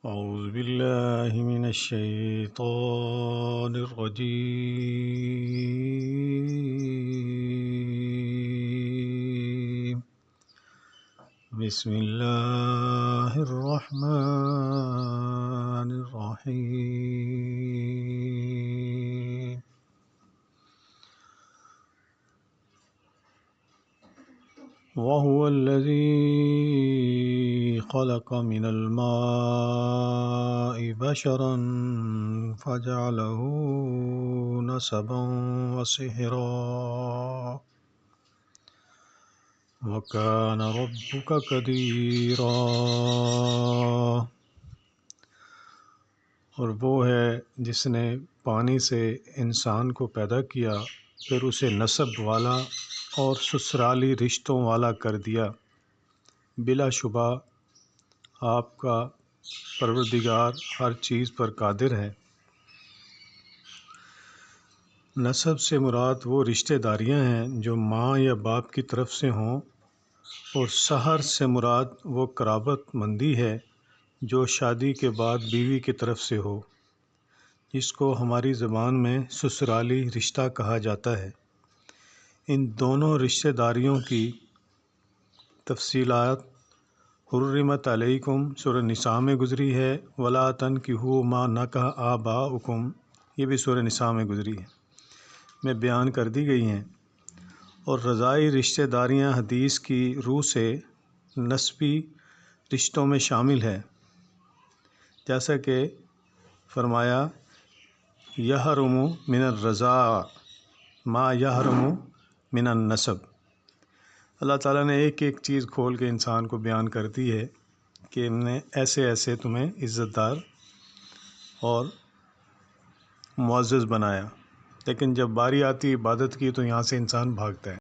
أعوذ بالله من الشيطان الرجيم. بسم الله الرحمن الرحيم. وهو الذي خلق من الماء بشرا فجعله نسبا وصهرا وكان ربك قديرا. اور وہ ہے جس نے پانی سے انسان کو پیدا کیا، پھر اسے نسب والا اور سسرالی رشتوں والا کر دیا۔ بلا شبہ آپ کا پروردگار ہر چیز پر قادر ہے۔ نسب سے مراد وہ رشتہ داریاں ہیں جو ماں یا باپ کی طرف سے ہوں، اور سحر سے مراد وہ قرابت مندی ہے جو شادی کے بعد بیوی کی طرف سے ہو، جس کو ہماری زبان میں سسرالی رشتہ کہا جاتا ہے۔ ان دونوں رشتہ داریوں کی تفصیلات حرمت علیکم سورہ نساء میں گزری ہے، ولا تنکحوا ما نکح آباؤکم، یہ بھی سورہ نساء میں گزری ہے، میں بیان کر دی گئی ہیں۔ اور رضاعی رشتہ داریاں حدیث کی روح سے نسبی رشتوں میں شامل ہے، جیسا کہ فرمایا یحرم من الرضاع ما یحرم من النسب۔ اللہ تعالیٰ نے ایک ایک چیز کھول کے انسان کو بیان کر دی ہے کہ ہم نے ایسے ایسے تمہیں عزت دار اور معزز بنایا، لیکن جب باری آتی عبادت کی تو یہاں سے انسان بھاگتا ہے۔